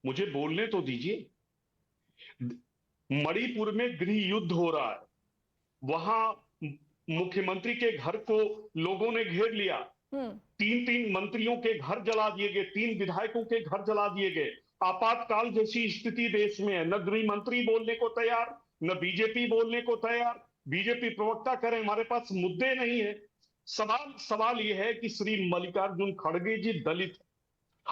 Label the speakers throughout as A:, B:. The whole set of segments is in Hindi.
A: मुझे बोलने तो दीजिए। मणिपुर में गृह युद्ध हो रहा है, वहां मुख्यमंत्री के घर को लोगों ने घेर लिया। तीन तीन मंत्रियों के घर जला दिए गए, तीन विधायकों के घर जला दिए गए। आपातकाल जैसी स्थिति देश में है, न गृह मंत्री बोलने को तैयार, न बीजेपी बोलने को तैयार। बीजेपी प्रवक्ता करें हमारे पास मुद्दे नहीं है। सवाल सवाल यह है कि श्री मल्लिकार्जुन खड़गे जी दलित हैं,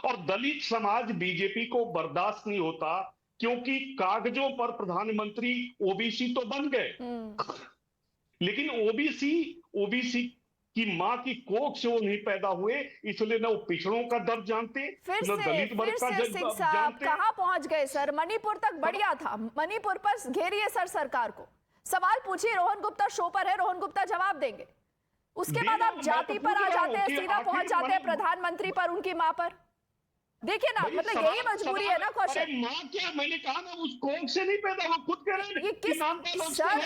A: और दलित समाज बीजेपी को बर्दाश्त नहीं होता, क्योंकि कागजों पर प्रधानमंत्री ओबीसी तो बन गए, लेकिन ओबीसी ओबीसी की मां की कोख से वो नहीं पैदा हुए, इसलिए न वो पिछड़ों का दर्द जानते, न दलित वर्ग का
B: सिंह साहब कहां पहुंच गए सर? मणिपुर तक बढ़िया था, मणिपुर पर घेरिए सर सरकार को, सवाल पूछिए। रोहन गुप्ता शो पर है, रोहन गुप्ता जवाब देंगे। उसके बाद आप जाति पर आ जाते हैं, सीधा पहुंच जाते हैं प्रधानमंत्री पर, उनकी मां पर। देखिए ना, मतलब यही मजबूरी है ना कौशल।
A: मां क्या, मैंने कहा ना उस कोख से नहीं पैदा, वो खुद कह रहे हैं
B: ये किस सर,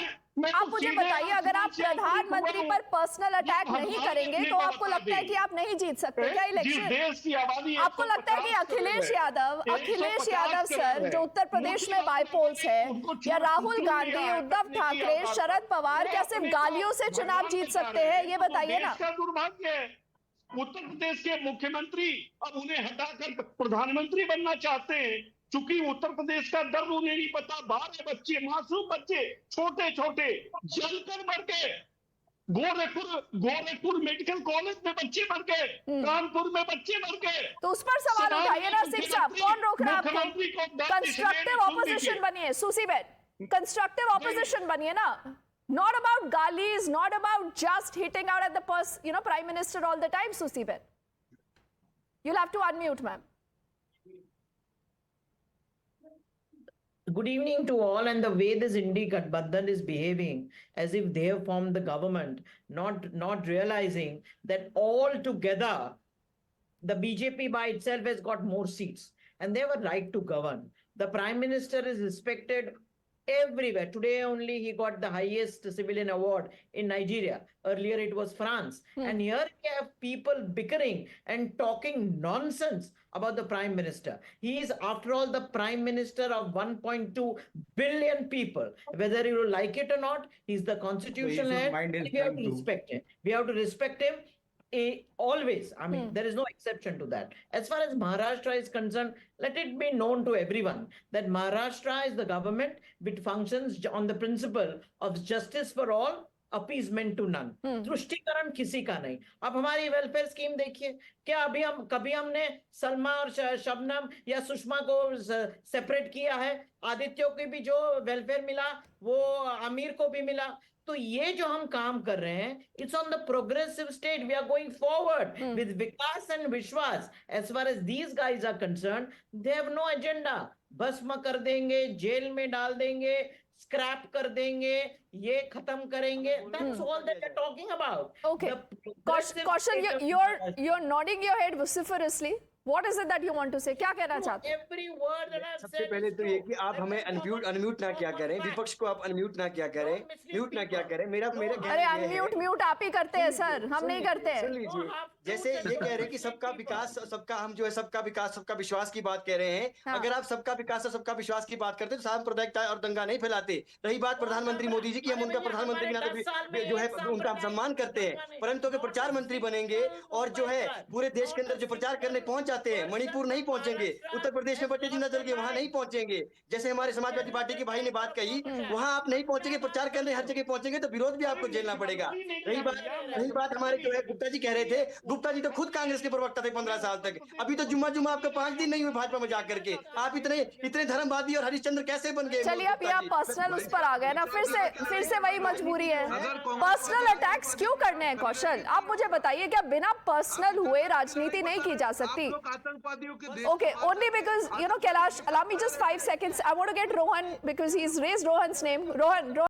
B: आप मुझे बताइए, अगर आप प्रधानमंत्री पर पर्सनल अटैक नहीं करेंगे तो आपको लगता है कि आप नहीं जीत सकते क्या इलेक्शन?
A: देश की आबादी
B: आपको लगता है कि अखिलेश यादव सर, जो उत्तर प्रदेश में बाईपोल्स है, या राहुल गांधी, उद्धव ठाकरे, शरद पवार, क्या सिर्फ गालियों से चुनाव जीत सकते हैं? ये बताइए ना।
A: दुर्भाग्य है, उत्तर प्रदेश के मुख्यमंत्री अब उन्हें हटाकर प्रधानमंत्री बनना चाहते हैं, चूंकि उत्तर प्रदेश का दर्द उन्हें नहीं पता। 12 बच्चे, मासूम बच्चे, छोटे छोटे जलकर मर गए। गोरखपुर मेडिकल कॉलेज में बच्चे मर गए, कानपुर में बच्चे मर गए।
B: तो उस पर सवाल उठाइए ना सिंह साहब, कौन रोक रहा है आपको? कंस्ट्रक्टिव ऑपोजिशन बनिए सुसी बेन, कंस्ट्रक्टिव ऑपोजिशन बनिए ना। Not about galis, not about just hitting out at the Prime Minister all the time, Susi Ben. You'll have to unmute, ma'am.
C: Good evening to all. And the way this Indi Gadbandhan is behaving as if they have formed the government, not realizing that all together the BJP by itself has got more seats and they have a right to govern. The Prime Minister is respected everywhere. Today only he got the highest civilian award in Nigeria. Earlier it was France. And here we have people bickering and talking nonsense about the Prime Minister. He is, after all, the Prime Minister of 1.2 billion people. Whether you like it or not, he's the constitutional head. We have to respect him. We have to respect him. Always. I mean, there is no exception to that. As far as Maharashtra is concerned, let it be known to everyone that Maharashtra is the government which functions on the principle of justice for all, appeasement to none. तुष्टीकरण किसी का नहीं। अब हमारी वेलफेयर स्कीम देखिए, क्या अभी कभी हमने सलमा और शबनम या सुषमा को सेपरेट किया है? आदित्य को भी जो वेलफेयर मिला वो आमिर को भी मिला। तो ये जो हम काम कर रहे हैं, it's on the progressive state. We are going forward with vikas and vishwas. As far as these guys are concern, they have no agenda. भस्म कर देंगे, जेल में डाल देंगे, स्क्रैप कर देंगे, ये खत्म करेंगे। That's all that they're talking about.
B: Okay. Kaushal, you're nodding your head vociferously. What is it that you want to say? क्या कहना चाहते हैं?
C: Every word that I've
D: सबसे पहले तो ये कि आप हमें अनम्यूट ना क्या करें, विपक्ष को आप अनम्यूट ना क्या करें, म्यूट ना क्या करें। मेरा
B: अरे अनम्यूट आप ही करते हैं सर, हम नहीं करते हैं।
D: सुन लीजिए, जैसे ये कह रहे हैं कि सबका विकास, हम जो है सबका विकास सबका विश्वास की बात कह रहे हैं। हाँ। अगर आप सबका विकास और सबका विश्वास की बात करते तो सांप्रदायिकता और दंगा नहीं फैलाते। रही बात प्रधानमंत्री मोदी जी की, हम उनका प्रधानमंत्री के नाते जो है उनका सम्मान करते हैं, परंतु अगर प्रचार मंत्री बनेंगे और जो है पूरे देश के अंदर जो प्रचार करने पहुंच जाते हैं, मणिपुर नहीं पहुंचेंगे, उत्तर प्रदेश में बच्चे जिंदा जल गए वहां नहीं पहुंचेंगे, जैसे हमारे समाजवादी पार्टी के भाई ने बात कही, वहां आप नहीं पहुंचेंगे, प्रचार करने हर जगह पहुंचेंगे तो विरोध भी आपको झेलना पड़ेगा। रही बात हमारे जो है गुप्ता जी कह रहे थे, गुप्ता जी तो खुद कांग्रेस के प्रवक्ता थे 15 साल तक। अभी तो जुम्मा आपको 5 दिन नहीं हुए भाजपा में जाकर के। आप इतने धर्मवादी और हरिश्चंद्र कैसे बन गए?
B: चलिए अब आप पर्सनल उस पर आ गए ना, फिर से वही मजबूरी है। पर्सनल अटैक्स क्यों करने हैं कौशल? आप मुझे बताइए, क्या बिना पर्सनल हुए राजनीति नहीं की जा सकती? Okay, only because, Kailash, allow me just 5 seconds. I want to get Rohan because he's raised Rohan's name. Rohan.